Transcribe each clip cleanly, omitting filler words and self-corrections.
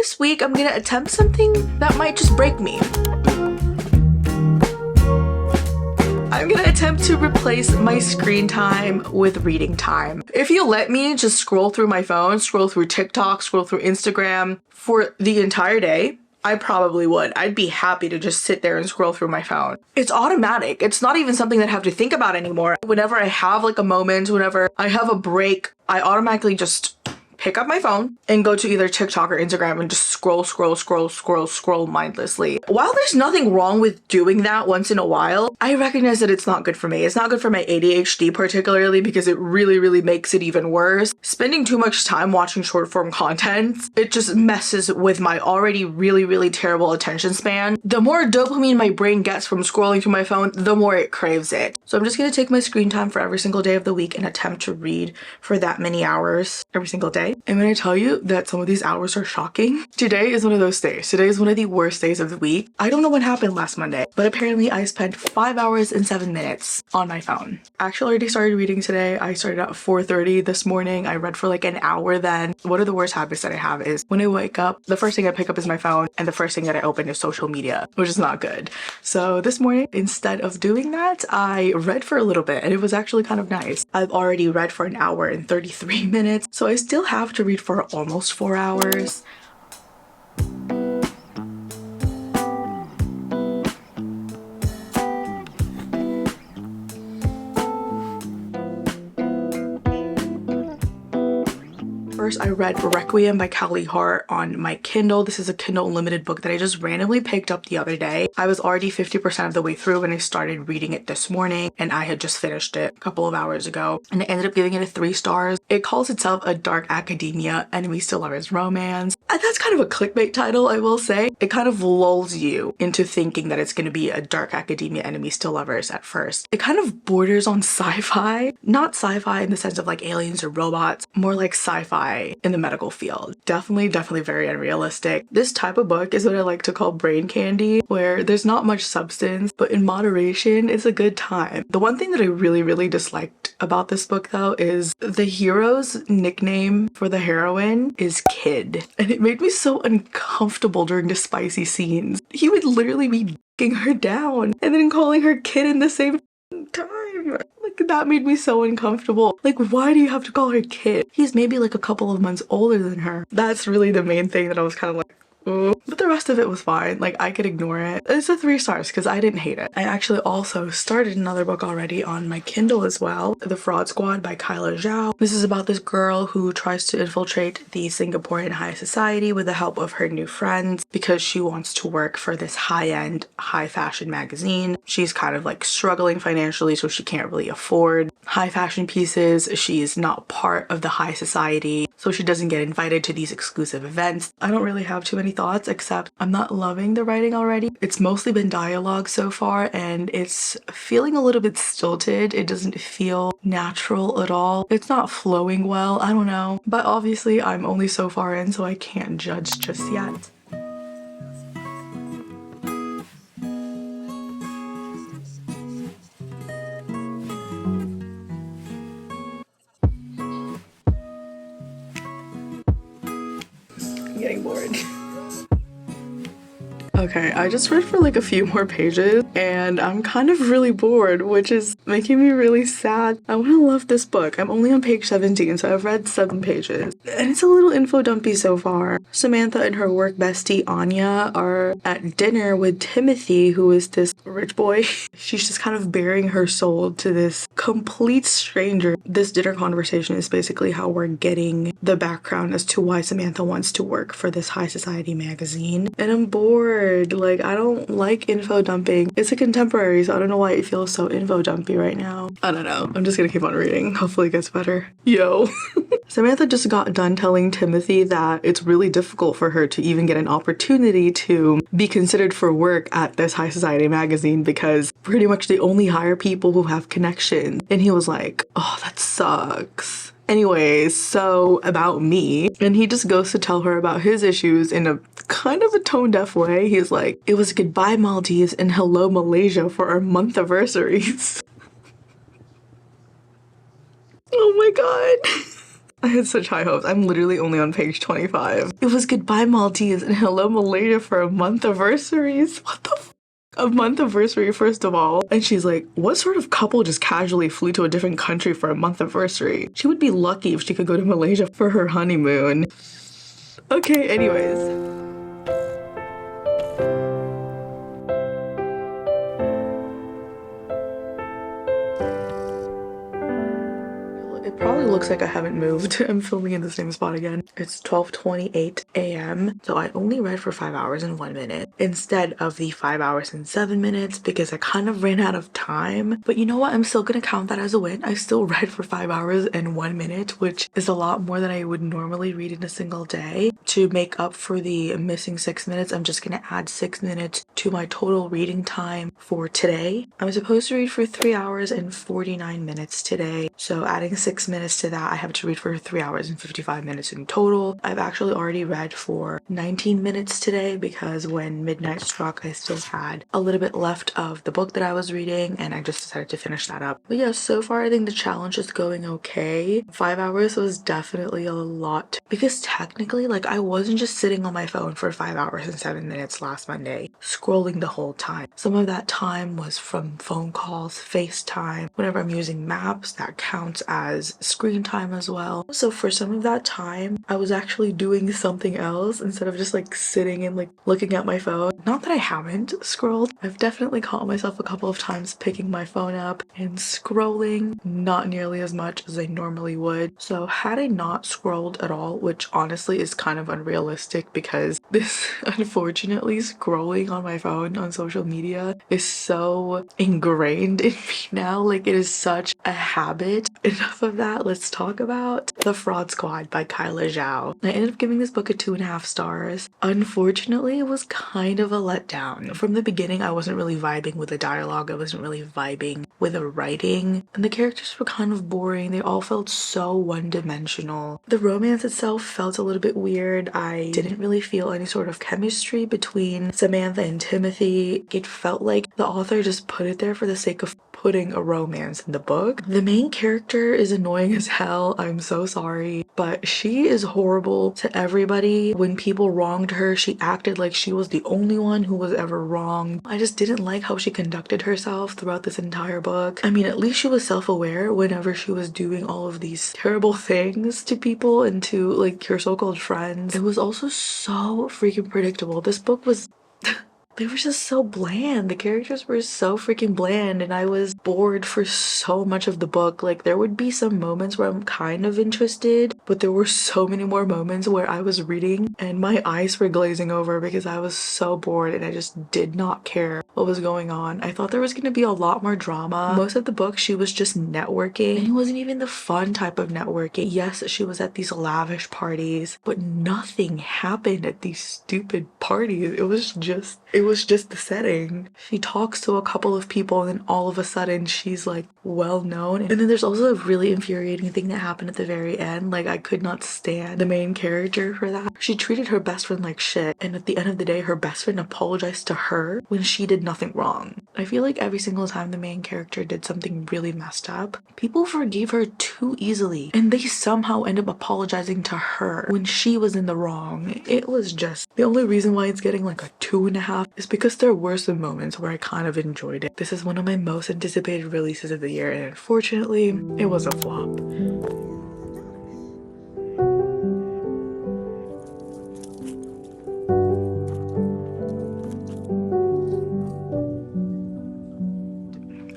this week I'm gonna attempt something that might just break me. I'm gonna attempt to replace my screen time with reading time. If you let me just scroll through my phone, scroll through TikTok, scroll through Instagram for the entire day, I probably would. I'd be happy to just sit there and scroll through my phone. It's automatic. It's not even something that I have to think about anymore. Whenever I have like a moment, whenever I have a break, I automatically just pick up my phone and go to either TikTok or Instagram and just scroll mindlessly. While there's nothing wrong with doing that once in a while, I recognize that it's not good for me. It's not good for my ADHD particularly because it really makes it even worse. Spending too much time watching short form content, it just messes with my already really terrible attention span. The more dopamine my brain gets from scrolling through my phone, the more it craves it. So I'm just gonna take my screen time for every single day of the week and attempt to read for that many hours every single day. And when I tell you that some of these hours are shocking, today is one of those days. Today is one of the worst days of the week. I don't know what happened last Monday, but apparently I spent 5 hours and 7 minutes on my phone. I actually already started reading today. I started at 4:30 this morning. I read for like an hour then. One of the worst habits that I have is when I wake up, the first thing I pick up is my phone and the first thing that I open is social media, which is not good. So this morning, instead of doing that, I read for a little bit and it was actually kind of nice. I've already read for an hour and 33 minutes, so I still have to read for almost 4 hours. First, I read Requiem by Callie Hart on my Kindle. This is a Kindle Unlimited book that I just randomly picked up the other day. I was already 50% of the way through when I started reading it this morning, and I had just finished it a couple of hours ago, and I ended up giving it a 3 stars. It calls itself a dark academia, enemies to lovers romance. And that's kind of a clickbait title, I will say. It kind of lulls you into thinking that it's going to be a dark academia, enemies to lovers at first. It kind of borders on sci-fi. Not sci-fi in the sense of like aliens or robots, more like sci-fi in the medical field. Definitely very unrealistic. This type of book is what I like to call brain candy, where there's not much substance, but in moderation, it's a good time. The one thing that I really disliked about this book though is the hero's nickname for the heroine is Kid. And it made me so uncomfortable during the spicy scenes. He would literally be f***ing her down and then calling her Kid in the same time. Like, that made me so uncomfortable. Like, why do you have to call her Kid? He's maybe like a couple of months older than her. That's really the main thing that I was kind of like, ooh. But the rest of it was fine. Like, I could ignore it. It's a 3 stars because I didn't hate it. I actually also started another book already on my Kindle as well. The Fraud Squad by Kyla Zhao. This is about this girl who tries to infiltrate the Singaporean high society with the help of her new friends because she wants to work for this high-end, high-fashion magazine. She's kind of like struggling financially, so she can't really afford high fashion pieces. She's not part of the high society, so she doesn't get invited to these exclusive events. I don't really have too many thoughts, except I'm not loving the writing already. It's mostly been dialogue so far, and it's feeling a little bit stilted. It doesn't feel natural at all. It's not flowing well. I don't know. But obviously, I'm only so far in, so I can't judge just yet. I'm getting bored. Okay, I just read for like a few more pages and I'm kind of really bored, which is making me really sad. I want to love this book. I'm only on page 17, so I've read 7 pages. And it's a little info dumpy so far. Samantha and her work bestie Anya are at dinner with Timothy, who is this rich boy. She's just kind of bearing her soul to this complete stranger. This dinner conversation is basically how we're getting the background as to why Samantha wants to work for this high society magazine. And I'm bored. Like, I don't like info dumping. It's a contemporary, so I don't know why it feels so info dumpy right now. I don't know. I'm just gonna keep on reading. Hopefully it gets better. Yo. Samantha just got done telling Timothy that it's really difficult for her to even get an opportunity to be considered for work at this high society magazine because pretty much they only hire people who have connections. And he was like, oh, that sucks. Anyways, so about me, and he just goes to tell her about his issues in a kind of a tone-deaf way. He's like, it was goodbye Maldives and hello Malaysia for our month anniversaries. Oh my god. I had such high hopes. I'm literally only on page 25. It was goodbye Maldives and hello Malaysia for a month anniversaries. What the f? A month anniversary, first of all. And she's like, what sort of couple just casually flew to a different country for a month anniversary? She would be lucky if she could go to Malaysia for her honeymoon. Okay, anyways. It probably looks like I haven't moved. I'm filming in the same spot again. It's 12:28 a.m. So I only read for 5 hours and 1 minute instead of the 5 hours and 7 minutes because I kind of ran out of time. But you know what? I'm still gonna count that as a win. I still read for 5 hours and 1 minute, which is a lot more than I would normally read in a single day. To make up for the missing 6 minutes, I'm just gonna add 6 minutes to my total reading time for today. I'm supposed to read for 3 hours and 49 minutes today. So adding 6 minutes to that, I have to read for 3 hours and 55 minutes in total. I've actually already read for 19 minutes today because when midnight struck, I still had a little bit left of the book that I was reading and I just decided to finish that up. But yeah, so far I think the challenge is going okay. 5 hours was definitely a lot because technically, like, I wasn't just sitting on my phone for 5 hours and 7 minutes last Monday, scrolling the whole time. Some of that time was from phone calls, FaceTime. Whenever I'm using maps, that counts as screen time as well. So for some of that time, I was actually doing something else instead of just like sitting and like looking at my phone. Not that I haven't scrolled. I've definitely caught myself a couple of times picking my phone up and scrolling, not nearly as much as I normally would. So had I not scrolled at all, which honestly is kind of unrealistic because this, unfortunately, scrolling on my phone on social media is so ingrained in me now. Like, it is such a habit. Enough of that, let's talk about The Fraud Squad by Kyla Zhao. I ended up giving this book a 2.5 stars. Unfortunately, it was kind of a letdown. From the beginning, I wasn't really vibing with the dialogue. I wasn't really vibing with the writing. And the characters were kind of boring. They all felt so one-dimensional. The romance itself felt a little bit weird. I didn't really feel any sort of chemistry between Samantha and Timothy. It felt like the author just put it there for the sake of putting a romance in the book. The main character is annoying as hell. I'm so sorry, but she is horrible to everybody. When people wronged her, she acted like she was the only one who was ever wrong. I just didn't like how she conducted herself throughout this entire book. I mean, at least she was self-aware whenever she was doing all of these terrible things to people and to like her so-called friends. It was also so freaking predictable. This book was they were just so bland. The characters were so freaking bland and I was bored for so much of the book. Like, there would be some moments where I'm kind of interested, but there were so many more moments where I was reading and my eyes were glazing over because I was so bored and I just did not care what was going on. I thought there was going to be a lot more drama. Most of the book, she was just networking and it wasn't even the fun type of networking. Yes, she was at these lavish parties, but nothing happened at these stupid parties. It was just the setting. She talks to a couple of people and then all of a sudden she's like well known. And then there's also a really infuriating thing that happened at the very end. Like, I could not stand the main character for that. She treated her best friend like shit and at the end of the day her best friend apologized to her when she did nothing wrong. I feel like every single time the main character did something really messed up, people forgave her too easily and they somehow end up apologizing to her when she was in the wrong. It was just, the only reason why it's getting like a 2.5 is because there were some moments where I kind of enjoyed it. This is one of my most anticipated releases of the year and unfortunately it was a flop.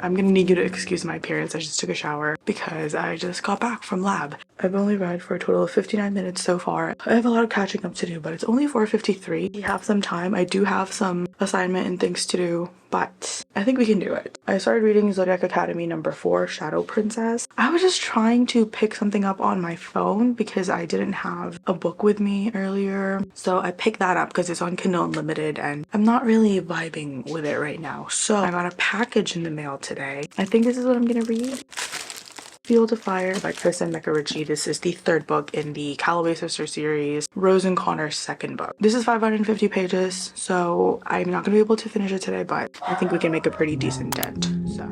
I'm gonna need you to excuse my appearance. I just took a shower because I just got back from lab. I've only read for a total of 59 minutes so far. I have a lot of catching up to do, but it's only 4:53. We have some time. I do have some assignment and things to do, but I think we can do it. I started reading Zodiac Academy number 4, Shadow Princess. I was just trying to pick something up on my phone because I didn't have a book with me earlier. So I picked that up because it's on Kindle Unlimited and I'm not really vibing with it right now. So I got a package in the mail today. I think this is what I'm gonna read. Field of Fire by Chris and Mecca Ritchie. This is the 3rd book in the Calloway Sister series, Rose and Connor's 2nd book. This is 550 pages, so I'm not going to be able to finish it today, but I think we can make a pretty decent dent, so.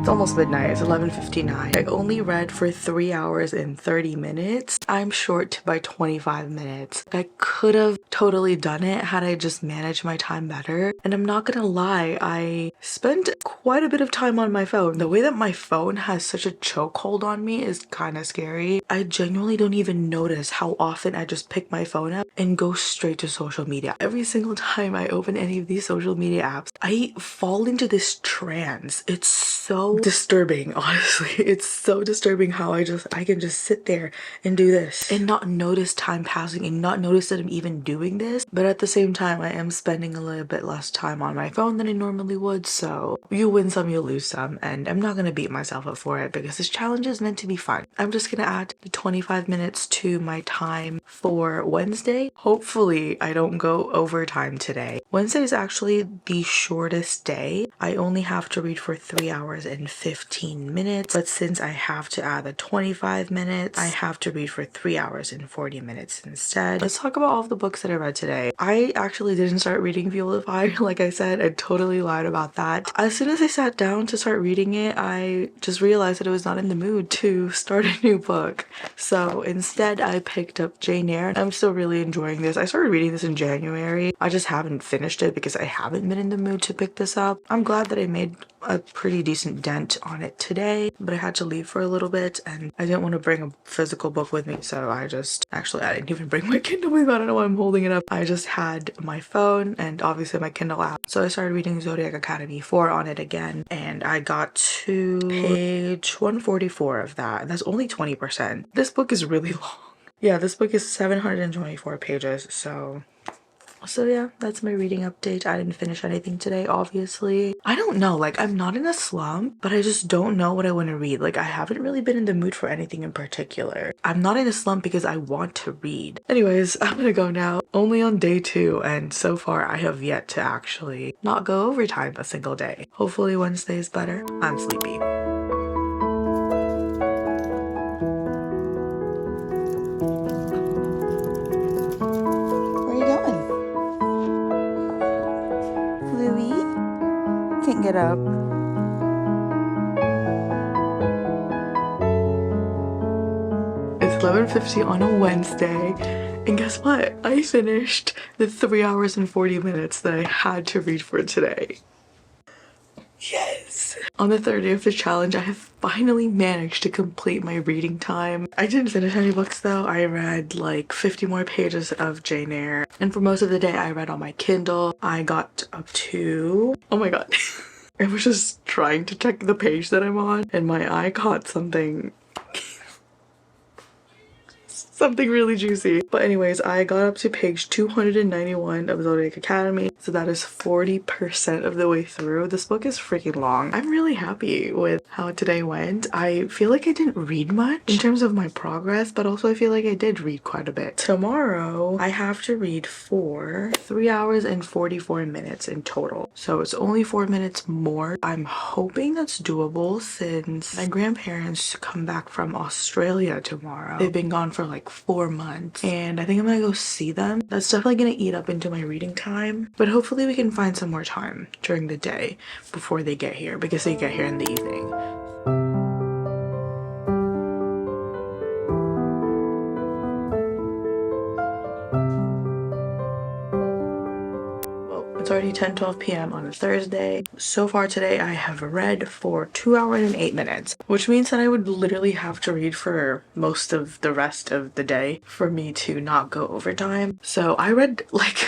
It's almost midnight. It's 11:59. I only read for 3 hours and 30 minutes. I'm short by 25 minutes. I could have totally done it had I just managed my time better. And I'm not gonna lie, I spent quite a bit of time on my phone. The way that my phone has such a chokehold on me is kind of scary. I genuinely don't even notice how often I just pick my phone up and go straight to social media. Every single time I open any of these social media apps, I fall into this trance. It's so disturbing, honestly. It's so disturbing how I can just sit there and do this and not notice time passing and not notice that I'm even doing this. But at the same time, I am spending a little bit less time on my phone than I normally would. So you win some, you lose some. And I'm not going to beat myself up for it because this challenge is meant to be fun. I'm just going to add the 25 minutes to my time for Wednesday. Hopefully I don't go overtime today. Wednesday is actually the shortest day. I only have to read for 3 hours and 15 minutes. But since I have to add the 25 minutes, I have to read for 3 hours and 40 minutes instead. Let's talk about all of the books that I read today. I actually didn't start reading Fuel the Fire. Like I said, I totally lied about that. As soon as I sat down to start reading it, I just realized that I was not in the mood to start a new book. So instead, I picked up Jane Eyre. I'm still really enjoying this. I started reading this in January. I just haven't finished it because I haven't been in the mood to pick this up. I'm glad that I made a pretty decent dent on it today, but I had to leave for a little bit and I didn't want to bring a physical book with me, so I didn't even bring my Kindle with me. I don't know why I'm holding it up. I just had my phone and obviously my Kindle app. So I started reading Zodiac Academy 4 on it again, and I got to page 144 of that. That's only 20%. This book is really long. Yeah, this book is 724 pages, so yeah, that's my reading update. I didn't finish anything today, obviously. I don't know, like, I'm not in a slump, but I just don't know what I want to read. Like, I haven't really been in the mood for anything in particular. I'm not in a slump because I want to read. Anyways, I'm gonna go now. Only on day 2, and so far I have yet to actually not go overtime a single day. Hopefully Wednesday is better. I'm sleepy. Where are you going? Louie? Can't get up. It's 11:50 on a Wednesday, and guess what? I finished the 3 hours and 40 minutes that I had to read for today. Yes! On the third day of the challenge, I have finally managed to complete my reading time. I didn't finish any books though. I read like 50 more pages of Jane Eyre, and for most of the day I read on my Kindle. I got up to... oh my god. I was just trying to check the page that I'm on, and my eye caught something really juicy. But anyways, I got up to page 291 of Zodiac Academy, so that is 40% of the way through. This book is freaking long. I'm really happy with how today went. I feel like I didn't read much in terms of my progress, but also I feel like I did read quite a bit. Tomorrow, I have to read for 3 hours and 44 minutes in total, so it's only 4 minutes more. I'm hoping that's doable since my grandparents come back from Australia tomorrow. They've been gone for like 4 months, and I think I'm gonna go see them. That's definitely gonna eat up into my reading time, but hopefully we can find some more time during the day before they get here, because they get here in the evening. It's already 10:12 p.m. on a Thursday. So far today I have read for 2 hours and 8 minutes, which means that I would literally have to read for most of the rest of the day for me to not go overtime. So I read like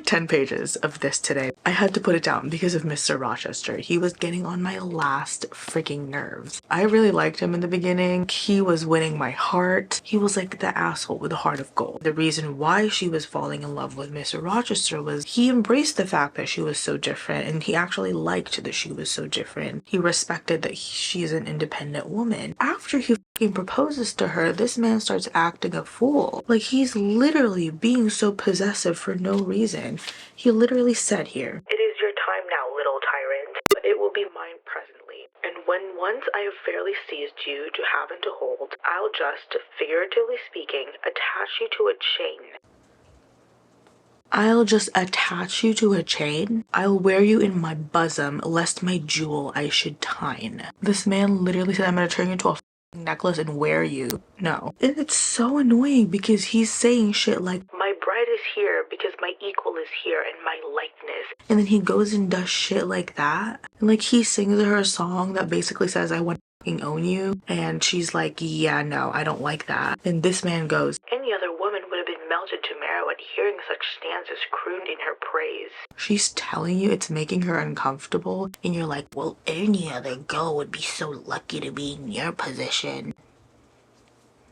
10 pages of this today. I had to put it down because of Mr. Rochester. He was getting on my last freaking nerves. I really liked him in the beginning. He was winning my heart. He was like the asshole with a heart of gold. The reason why she was falling in love with Mr. Rochester was he embraced the fact that she was so different, and he actually liked that she was so different. He respected that she's an independent woman. After he fucking proposes to her, this man starts acting a fool. Like, he's literally being so possessive for no reason. He literally said here, "It is your time now, little tyrant, but it will be mine presently. And when once I have fairly seized you to have and to hold, I'll just, figuratively speaking, attach you to a chain." I'll just attach you to a chain. I'll wear you in my bosom, lest my jewel I should tine. This man literally said, I'm gonna turn you into a necklace and wear you. No. And it's so annoying because he's saying shit like, my bride is here because my equal is here in my likeness. And then he goes and does shit like that. And like he sings her a song that basically says, I want to fucking own you. And she's like, yeah, no, I don't like that. And this man goes, any other woman would have been melted to marrow at hearing such stanzas crooned in her praise. She's telling you it's making her uncomfortable. And you're like, well, any other girl would be so lucky to be in your position.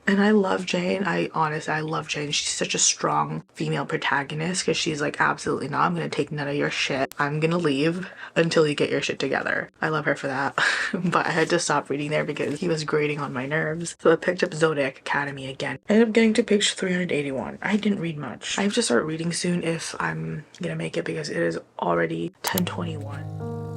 And I love Jane. I love Jane. She's such a strong female protagonist because she's like, absolutely not. I'm going to take none of your shit. I'm going to leave until you get your shit together. I love her for that. But I had to stop reading there because he was grating on my nerves. So I picked up Zodiac Academy again. I ended up getting to page 381. I didn't read much. I have to start reading soon if I'm going to make it because it is already 10:21.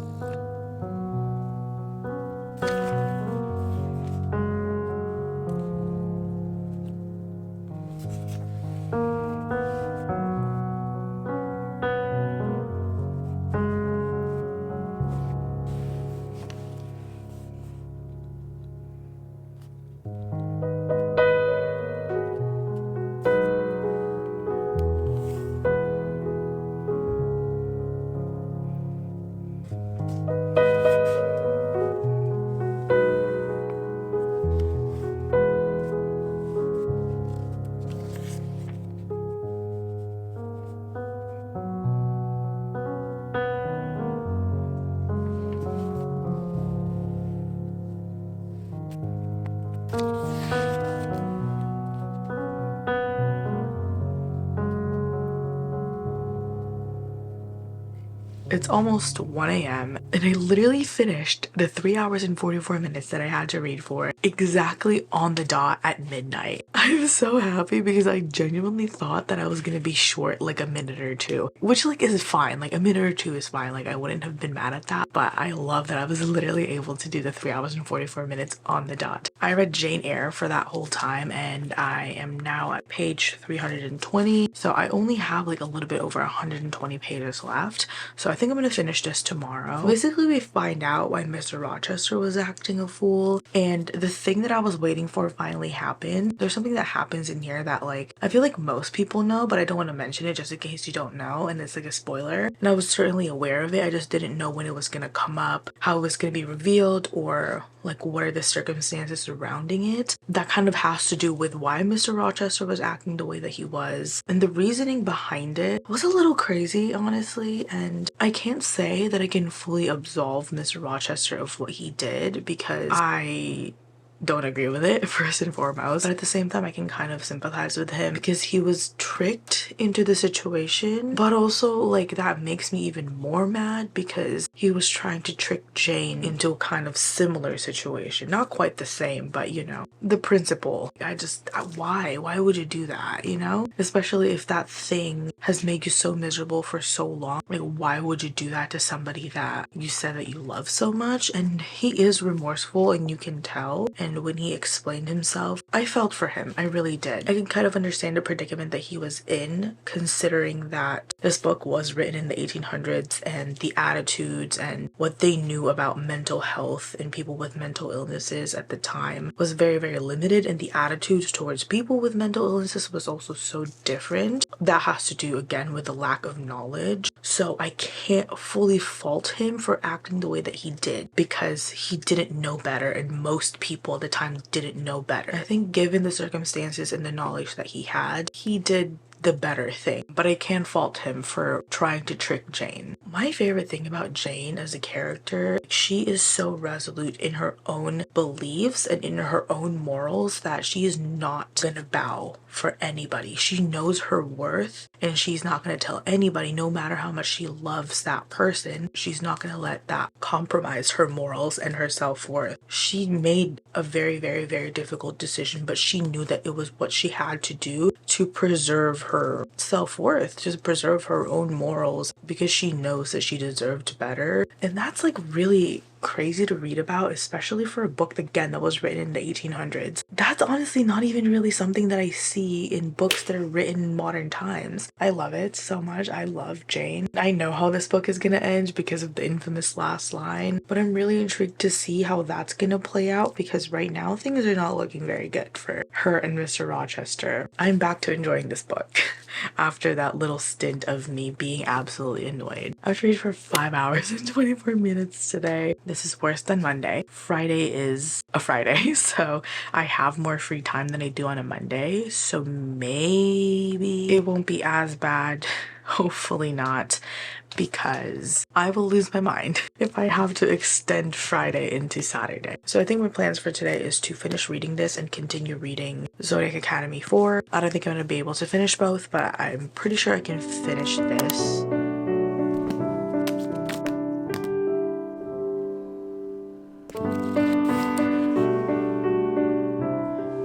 It's almost 1 a.m. and I literally finished the 3 hours and 44 minutes that I had to read for exactly on the dot at midnight. I'm so happy because I genuinely thought that I was gonna be short like a minute or two, which like is fine. Like a minute or two is fine. Like I wouldn't have been mad at that, but I love that I was literally able to do the 3 hours and 44 minutes on the dot. I read Jane Eyre for that whole time and I am now at page 320. So I only have like a little bit over 120 pages left. So I think I'm gonna finish this tomorrow. Basically, we find out why Mr. Rochester was acting a fool, and the thing that I was waiting for finally happened. There's something that happens in here that like I feel like most people know, but I don't want to mention it just in case you don't know, and it's like a spoiler. And I was certainly aware of it, I just didn't know when it was gonna come up, how it was gonna be revealed, or like what are the circumstances surrounding it. That kind of has to do with why Mr. Rochester was acting the way that he was, and the reasoning behind it was a little crazy, honestly. And I can't say that I can fully absolve Mr. Rochester of what he did because I don't agree with it, first and foremost, but at the same time I can kind of sympathize with him because he was tricked into the situation, but also like that makes me even more mad because he was trying to trick Jane into a kind of similar situation, not quite the same, but you know, the principle. Why would you do that, you know, especially if that thing has made you so miserable for so long? Like, why would you do that to somebody that you said that you love so much? And he is remorseful and you can tell. And when he explained himself, I felt for him. I really did. I can kind of understand the predicament that he was in, considering that this book was written in the 1800s and the attitudes and what they knew about mental health and people with mental illnesses at the time was very, very limited, and the attitudes towards people with mental illnesses was also so different. That has to do again with the lack of knowledge. So I can't fully fault him for acting the way that he did because he didn't know better, and most people at the time didn't know better. I think given the circumstances and the knowledge that he had, he did the better thing, but I can't fault him for trying to trick Jane. My favorite thing about Jane as a character, she is so resolute in her own beliefs and in her own morals that she is not gonna bow for anybody. She knows her worth and she's not gonna tell anybody, no matter how much she loves that person, she's not gonna let that compromise her morals and her self-worth. She made a very, very, very difficult decision, but she knew that it was what she had to do to preserve her self-worth, to preserve her own morals, because she knows that she deserved better. And that's like really crazy to read about, especially for a book, again, that was written in the 1800s. That's honestly not even really something that I see in books that are written in modern times. I love it so much. I love Jane. I know how this book is gonna end because of the infamous last line, but I'm really intrigued to see how that's gonna play out, because right now things are not looking very good for her and Mr. Rochester. I'm back to enjoying this book after that little stint of me being absolutely annoyed. I was reading for 5 hours and 24 minutes today. This is worse than Monday. Friday is a Friday, so I have more free time than I do on a Monday, so maybe it won't be as bad. Hopefully not, because I will lose my mind if I have to extend Friday into Saturday. So I think my plans for today is to finish reading this and continue reading Zodiac Academy 4. I don't think I'm going to be able to finish both, but I'm pretty sure I can finish this.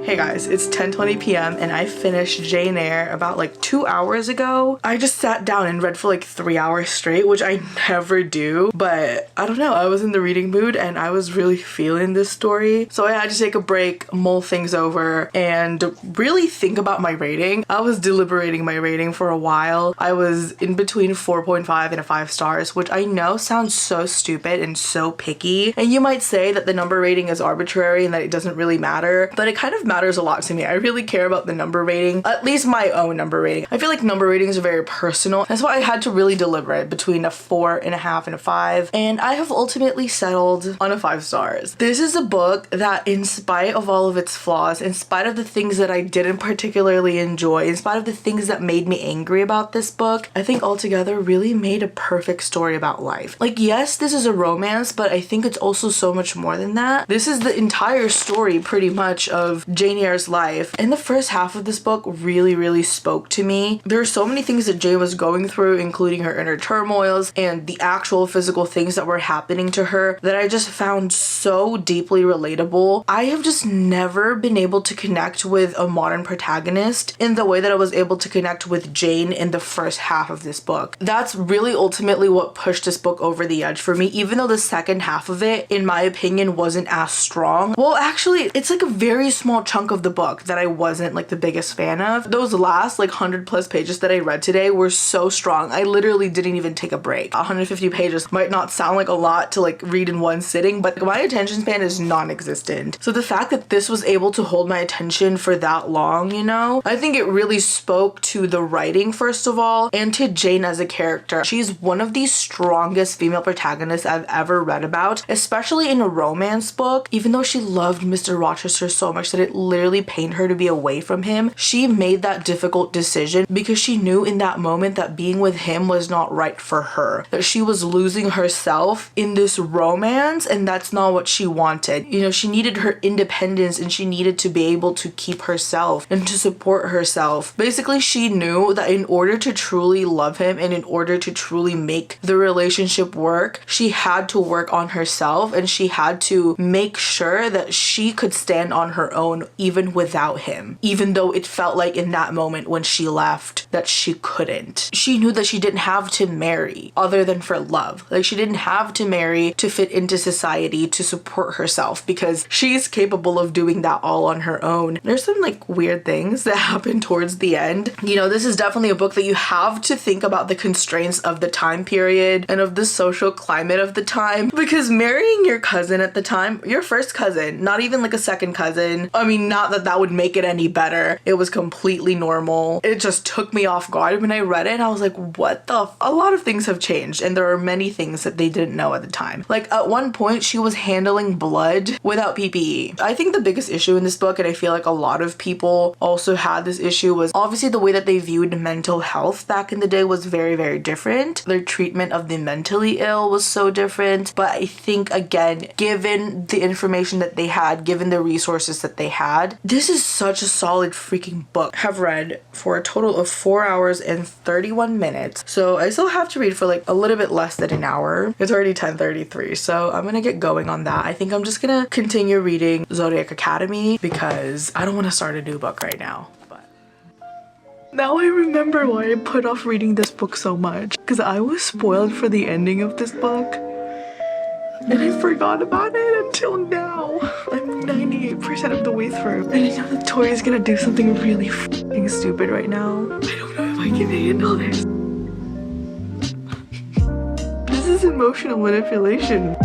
Hey guys, it's 10:20 p.m. and I finished Jane Eyre about like 2 hours ago. I just sat down and read for like 3 hours straight, which I never do, but I don't know, I was in the reading mood and I was really feeling this story. So I had to take a break, mull things over, and really think about my rating. I was deliberating my rating for a while. I was in between 4.5 and 5 stars, which I know sounds so stupid and so picky. And you might say that the number rating is arbitrary and that it doesn't really matter, but it kind of matters a lot to me. I really care about the number rating, at least my own number rating. I feel like number ratings are very personal. That's why I had to really deliberate between a 4.5 and a 5, and I have ultimately settled on a 5 stars. This is a book that, in spite of all of its flaws, in spite of the things that I didn't particularly enjoy, in spite of the things that made me angry about this book, I think altogether really made a perfect story about life. Like, yes, this is a romance, but I think it's also so much more than that. This is the entire story pretty much of Jane Eyre's life. And the first half of this book really spoke to me. There are so many things that Jane was going through, including her inner turmoils and the actual physical things that were happening to her, that I just found so deeply relatable. I have just never been able to connect with a modern protagonist in the way that I was able to connect with Jane in the first half of this book. That's really ultimately what pushed this book over the edge for me, even though the second half of it, in my opinion, wasn't as strong. Well, actually, it's like a very small chunk of the book that I wasn't like the biggest fan of. Those last like 100+ pages that I read today were so strong. I literally didn't even take a break. 150 pages might not sound like a lot to like read in one sitting, but my attention span is non-existent. So the fact that this was able to hold my attention for that long, you know, I think it really spoke to the writing, first of all, and to Jane as a character. She's one of the strongest female protagonists I've ever read about, especially in a romance book. Even though she loved Mr. Rochester so much that it literally pained her to be away from him, she made that difficult decision because she knew in that moment that being with him was not right for her, that she was losing herself in this romance, and that's not what she wanted. You know, she needed her independence and she needed to be able to keep herself and to support herself. Basically, she knew that in order to truly love him and in order to truly make the relationship work, she had to work on herself and she had to make sure that she could stand on her own even without him, even though it felt like in that moment when she left that she couldn't. She knew that she didn't have to marry other than for love. Like, she didn't have to marry to fit into society to support herself, because she's capable of doing that all on her own. There's some like weird things that happen towards the end. You know, this is definitely a book that you have to think about the constraints of the time period and of the social climate of the time, because marrying your cousin at the time, your first cousin, not even like a second cousin, I mean, not that that would make it any better. It was completely normal. It just took me off guard when I read it, and I was like, what the a lot of things have changed, and there are many things that they didn't know at the time. Like, at one point she was handling blood without PPE. I think the biggest issue in this book, and I feel like a lot of people also had this issue, was obviously the way that they viewed mental health back in the day was very different. Their treatment of the mentally ill was so different. But I think, again, given the information that they had, given the resources that they had, this is such a solid freaking book. I have read for a total of 4 hours and 31 minutes. So I still have to read for like a little bit less than an hour. It's already 10:33, so I'm gonna get going on that. I think I'm just gonna continue reading Zodiac Academy because I don't want to start a new book right now. Now I remember why I put off reading this book so much, because I was spoiled for the ending of this book. And I forgot about it until now. I'm 98% of the way through. And I know that Tori's gonna do something really f***ing stupid right now. I don't know if I can handle this. This is emotional manipulation.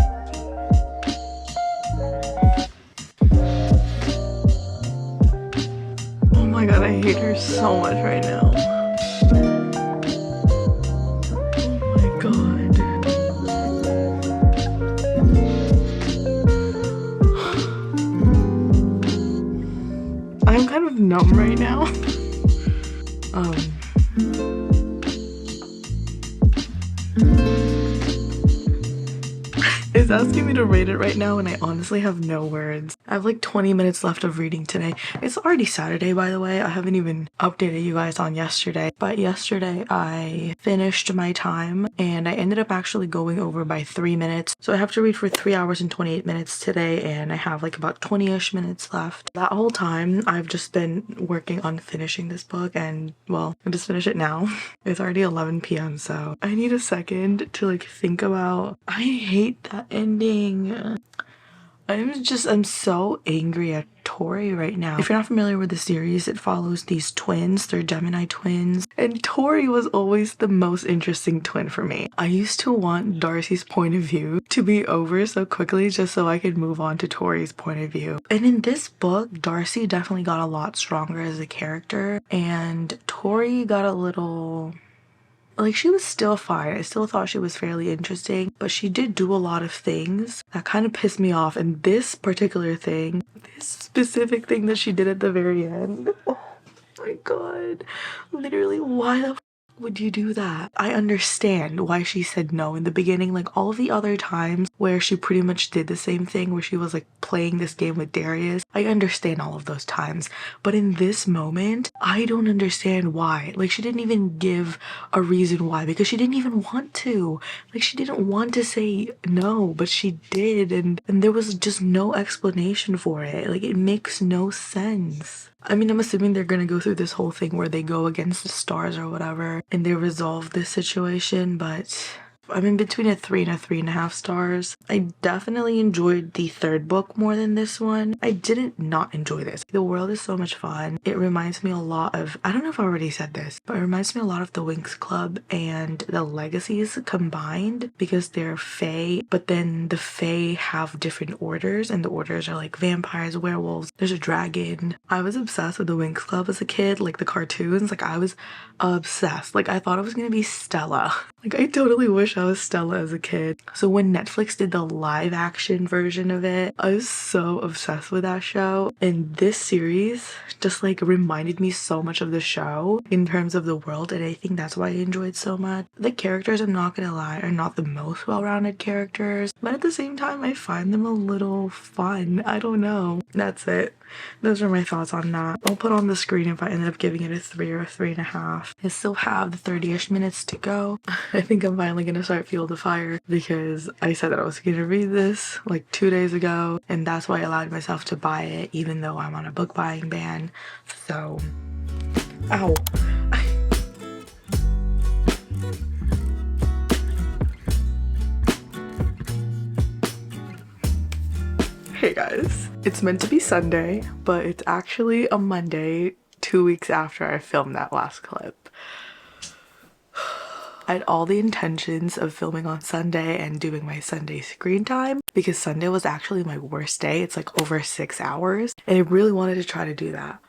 Oh my god, I hate her so much right now. Oh my god. I'm kind of numb right now. It's asking me to rate it right now and I honestly have no words. I have like 20 minutes left of reading today. It's already Saturday, by the way. I haven't even updated you guys on yesterday. But yesterday I finished my time and I ended up actually going over by 3 minutes. So I have to read for 3 hours and 28 minutes today and I have like about 20-ish minutes left. That whole time I've just been working on finishing this book and well, I just finished it now. It's already 11 p.m. so I need a second to like think about. I hate that ending. I'm so angry at Tori right now. If you're not familiar with the series, it follows these twins. They're Gemini twins. And Tori was always the most interesting twin for me. I used to want Darcy's point of view to be over so quickly just so I could move on to Tori's point of view. And in this book, Darcy definitely got a lot stronger as a character. And Tori got a little... like, she was still fine. I still thought she was fairly interesting, but she did do a lot of things that kind of pissed me off. And this particular thing, this specific thing that she did at the very end, oh my god. Literally, why the would you do that? I understand why she said no in the beginning. Like all of the other times where she pretty much did the same thing, where she was like playing this game with Darius, I understand all of those times. But in this moment, I don't understand why. Like she didn't even give a reason why, because she didn't even want to. Like she didn't want to say no, but she did, and there was just no explanation for it. Like it makes no sense. I mean, I'm assuming they're gonna go through this whole thing where they go against the stars or whatever and they resolve this situation, but I'm in between a 3 and a 3.5 stars. I definitely enjoyed the third book more than this one. I didn't not enjoy this. The world is so much fun. It reminds me a lot of, I don't know if I already said this, but it reminds me a lot of the Winx Club and the Legacies combined, because they're fae, but then the fae have different orders, and the orders are like vampires, werewolves, there's a dragon. I was obsessed with the Winx Club as a kid, like the cartoons. Like I was obsessed. Like I thought it was gonna be Stella. Like I totally wish I was Stella as a kid. So when Netflix did the live action version of it, I was so obsessed with that show. And this series just like reminded me so much of the show in terms of the world, and I think that's why I enjoyed so much. The characters, I'm not gonna lie, are not the most well-rounded characters, but at the same time I find them a little fun. I don't know. That's it. Those are my thoughts on that. I'll put on the screen if I ended up giving it a 3 or a 3.5. I still have the 30-ish minutes to go. I think I'm finally gonna start Fuel the Fire, because I said that I was gonna read this like 2 days ago, and that's why I allowed myself to buy it even though I'm on a book buying ban. So, ow. Hey guys, it's meant to be Sunday, but it's actually a Monday 2 weeks after I filmed that last clip. I had all the intentions of filming on Sunday and doing my Sunday screen time, because Sunday was actually my worst day. It's like over 6 hours, and I really wanted to try to do that.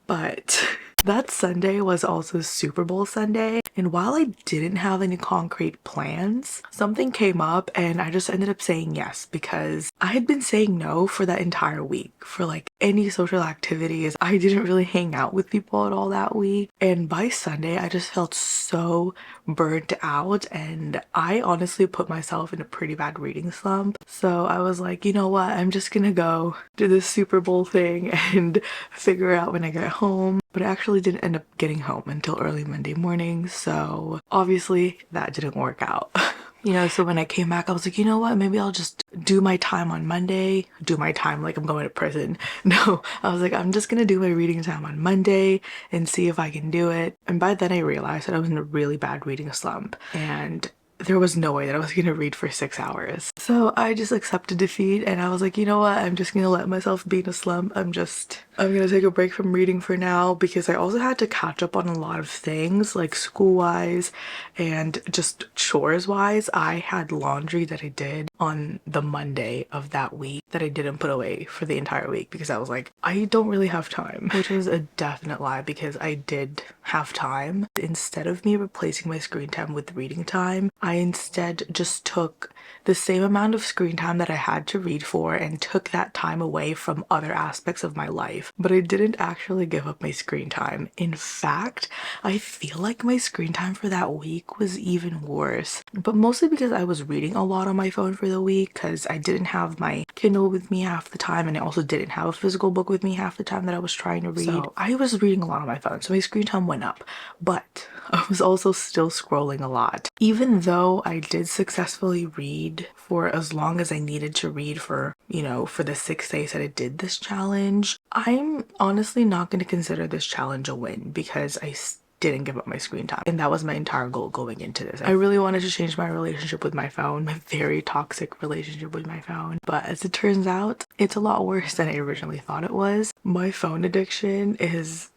But that Sunday was also Super Bowl Sunday, and while I didn't have any concrete plans, something came up and I just ended up saying yes, because I had been saying no for that entire week for like any social activities. I didn't really hang out with people at all that week, and by Sunday I just felt so burnt out, and I honestly put myself in a pretty bad reading slump. So I was like, you know what, I'm just gonna go do this Super Bowl thing and figure it out when I get home. But I actually didn't end up getting home until early Monday morning, so obviously that didn't work out. You know, so when I came back, I was like, you know what, maybe I'll just do my time on Monday. Do my time like I'm going to prison. No, I was like, I'm just gonna do my reading time on Monday and see if I can do it. And by then I realized that I was in a really bad reading slump. And there was no way that I was gonna read for 6 hours. So I just accepted defeat and I was like, you know what, I'm just gonna let myself be in a slump. I'm gonna take a break from reading for now, because I also had to catch up on a lot of things, like school-wise and just chores-wise. I had laundry that I did on the Monday of that week that I didn't put away for the entire week because I was like, I don't really have time, which was a definite lie because I did have time. Instead of me replacing my screen time with reading time, I instead just took the same amount of screen time that I had to read for and took that time away from other aspects of my life. But I didn't actually give up my screen time. In fact, I feel like my screen time for that week was even worse, but mostly because I was reading a lot on my phone for the week because I didn't have my Kindle with me half the time, and I also didn't have a physical book with me half the time that I was trying to read. So I was reading a lot on my phone, so my screen time went up, but I was also still scrolling a lot. Even though I did successfully read for as long as I needed to read for, you know, for the 6 days that I did this challenge, I'm honestly not going to consider this challenge a win because I didn't give up my screen time, and that was my entire goal going into this. I really wanted to change my relationship with my phone, my very toxic relationship with my phone, but as it turns out, it's a lot worse than I originally thought it was. My phone addiction is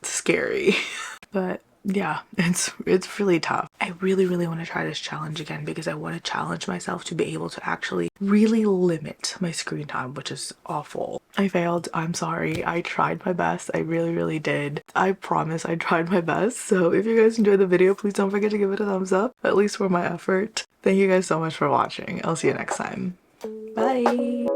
scary. But yeah, it's really tough. I really want to try this challenge again because I want to challenge myself to be able to actually really limit my screen time, which is awful. I failed. I'm sorry. I tried my best. I really did. I promise I tried my best. So if you guys enjoyed the video, please don't forget to give it a thumbs up, at least for my effort. Thank you guys so much for watching. I'll see you next time. Bye.